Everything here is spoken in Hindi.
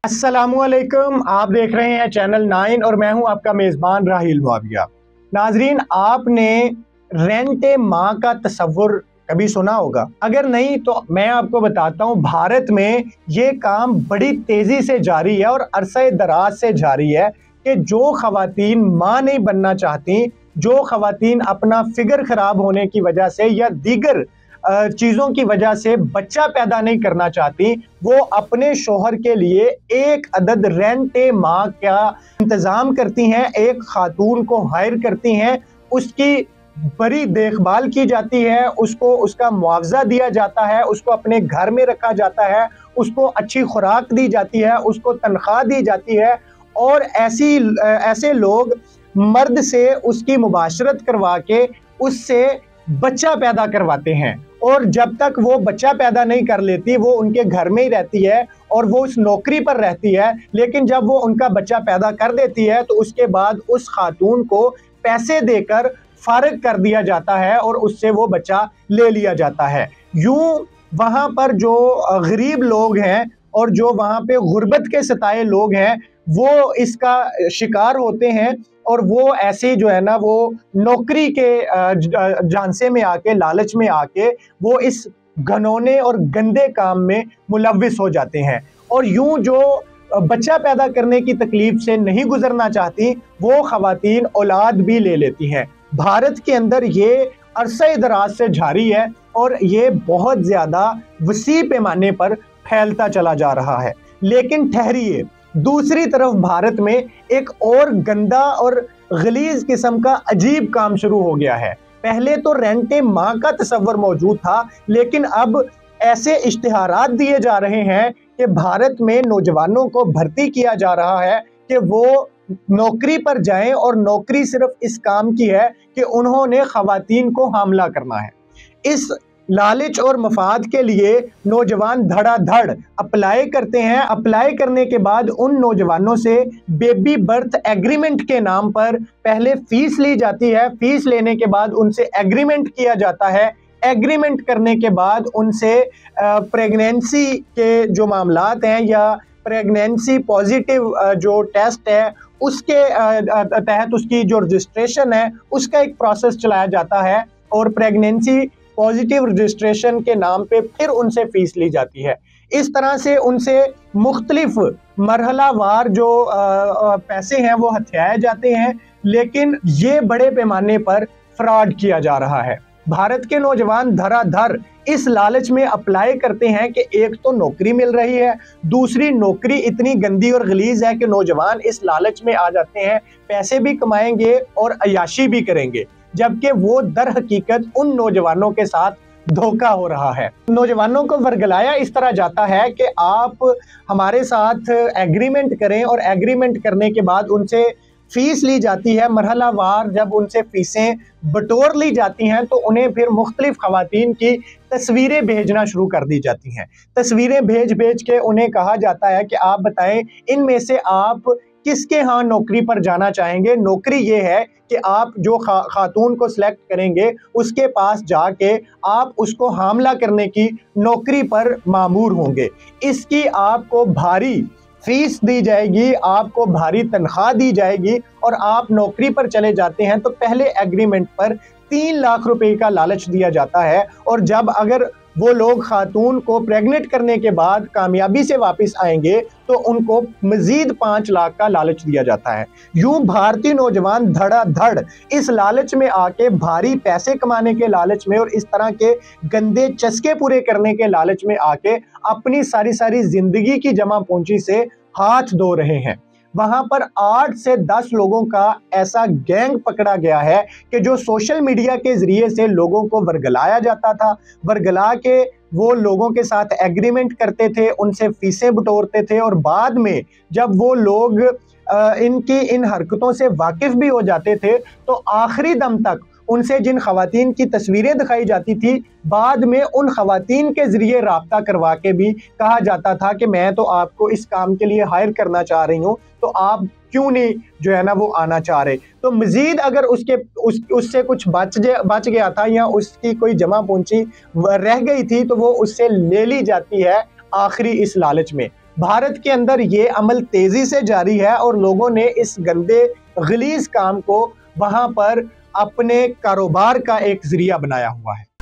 अस्सलामुअलैकुम। आप देख रहे हैं चैनल 9 और मैं हूं आपका मेज़बान राहिल मुआविया। नाजरीन, आपने रेंट ए माँ का तस्वुर कभी सुना होगा? अगर नहीं तो मैं आपको बताता हूं, भारत में ये काम बड़ी तेज़ी से जारी है और अरसे दराज से जारी है कि जो ख़वातीन माँ नहीं बनना चाहती, जो ख़वातीन अपना फिगर ख़राब होने की वजह से या दीगर चीज़ों की वजह से बच्चा पैदा नहीं करना चाहती, वो अपने शोहर के लिए एक अदद रेंट ए माँ का इंतज़ाम करती हैं, एक खातून को हायर करती हैं, उसकी बड़ी देखभाल की जाती है, उसको उसका मुआवजा दिया जाता है, उसको अपने घर में रखा जाता है, उसको अच्छी खुराक दी जाती है, उसको तनख्वाह दी जाती है और ऐसे लोग मर्द से उसकी मुबाशरत करवा के उससे बच्चा पैदा करवाते हैं और जब तक वो बच्चा पैदा नहीं कर लेती वो उनके घर में ही रहती है और वो उस नौकरी पर रहती है। लेकिन जब वो उनका बच्चा पैदा कर देती है तो उसके बाद उस खातून को पैसे देकर फारिग कर दिया जाता है और उससे वो बच्चा ले लिया जाता है। यूं वहाँ पर जो गरीब लोग हैं और जो वहाँ पे गुर्बत के सताए लोग हैं वो इसका शिकार होते हैं और वो ऐसे जो है ना, वो नौकरी के झांसे में आके, लालच में आके वो इस घनौने और गंदे काम में मुलव्विस हो जाते हैं। और यूं जो बच्चा पैदा करने की तकलीफ से नहीं गुजरना चाहती वो खवातीन औलाद भी ले लेती हैं। भारत के अंदर ये अरसे दराज से जारी है और ये बहुत ज़्यादा वसी पैमाने पर फैलता चला जा रहा है। लेकिन ठहरिए, दूसरी तरफ भारत में एक और गंदा और गलीज किस्म का अजीब काम शुरू हो गया है। पहले तो रेंट ए माँ का तस्वर मौजूद था, लेकिन अब ऐसे इश्तिहारात दिए जा रहे हैं कि भारत में नौजवानों को भर्ती किया जा रहा है कि वो नौकरी पर जाएं और नौकरी सिर्फ इस काम की है कि उन्होंने खवातीन को हामला करना है। इस लालच और मफाद के लिए नौजवान धड़ाधड़ अप्लाई करते हैं। अप्लाई करने के बाद उन नौजवानों से बेबी बर्थ एग्रीमेंट के नाम पर पहले फीस ली जाती है। फीस लेने के बाद उनसे एग्रीमेंट किया जाता है। एग्रीमेंट करने के बाद उनसे प्रेगनेंसी के जो मामलात हैं या प्रेगनेंसी पॉजिटिव जो टेस्ट है उसके तहत उसकी जो रजिस्ट्रेशन है उसका एक प्रोसेस चलाया जाता है और प्रेगनेंसी पॉजिटिव रजिस्ट्रेशन के नाम पे फिर उनसे फीस ली जाती है। इस तरह से उनसे मुख्तलिफ मरहलावार जो पैसे हैं वो हथियाए जाते हैं, लेकिन ये बड़े पैमाने पर फ्रॉड किया जा रहा है। भारत के नौजवान धड़ाधड़ इस लालच में अप्लाई करते हैं कि एक तो नौकरी मिल रही है, दूसरी नौकरी इतनी गंदी और गलीज है कि नौजवान इस लालच में आ जाते हैं, पैसे भी कमाएंगे और अयाशी भी करेंगे, जबकि वो दर हकीकत उन नौजवानों के साथ धोखा हो रहा है। नौजवानों को वर्गलाया इस तरह जाता है कि आप हमारे साथ एग्रीमेंट करें और एग्रीमेंट करने के बाद उनसे फीस ली जाती है। मरहलावार जब उनसे फीसें बटोर ली जाती हैं तो उन्हें फिर मुख्तलिफ खवातीन की तस्वीरें भेजना शुरू कर दी जाती हैं। तस्वीरें भेज भेज के उन्हें कहा जाता है कि आप बताएं इनमें से आप किसके यहाँ नौकरी पर जाना चाहेंगे। नौकरी ये है कि आप जो खातून को सिलेक्ट करेंगे उसके पास जाके आप उसको हामला करने की नौकरी पर मामूर होंगे। इसकी आपको भारी फीस दी जाएगी, आपको भारी तनख्वाह दी जाएगी और आप नौकरी पर चले जाते हैं तो पहले एग्रीमेंट पर 3 लाख रुपए का लालच दिया जाता है और जब अगर वो लोग खातून को प्रेग्नेंट करने के बाद कामयाबी से वापस आएंगे तो उनको मजीद 5 लाख का लालच दिया जाता है। यूं भारतीय नौजवान धड़ाधड़ इस लालच में आके, भारी पैसे कमाने के लालच में और इस तरह के गंदे चस्के पूरे करने के लालच में आके अपनी सारी जिंदगी की जमा पूंजी से हाथ धो रहे हैं। वहां पर 8 से 10 लोगों का ऐसा गैंग पकड़ा गया है कि जो सोशल मीडिया के जरिए से लोगों को वर्गलाया जाता था, वर्गला के वो लोगों के साथ एग्रीमेंट करते थे, उनसे फीसें बटोरते थे और बाद में जब वो लोग इनकी इन हरकतों से वाकिफ भी हो जाते थे तो आखिरी दम तक उनसे जिन खवातीन की तस्वीरें दिखाई जाती थी, बाद में उन खवातीन के ज़रिए राब्ता करवा के भी कहा जाता था कि मैं तो आपको इस काम के लिए हायर करना चाह रही हूँ, तो आप क्यों नहीं जो है ना वो आना चाह रहे। तो मज़ीद अगर उससे कुछ बच गया था या उसकी कोई जमा पूंजी रह गई थी तो वो उससे ले ली जाती है आखिरी इस लालच में। भारत के अंदर ये अमल तेजी से जारी है और लोगों ने इस गंदे गलीज काम को वहां पर अपने कारोबार का एक जरिया बनाया हुआ है।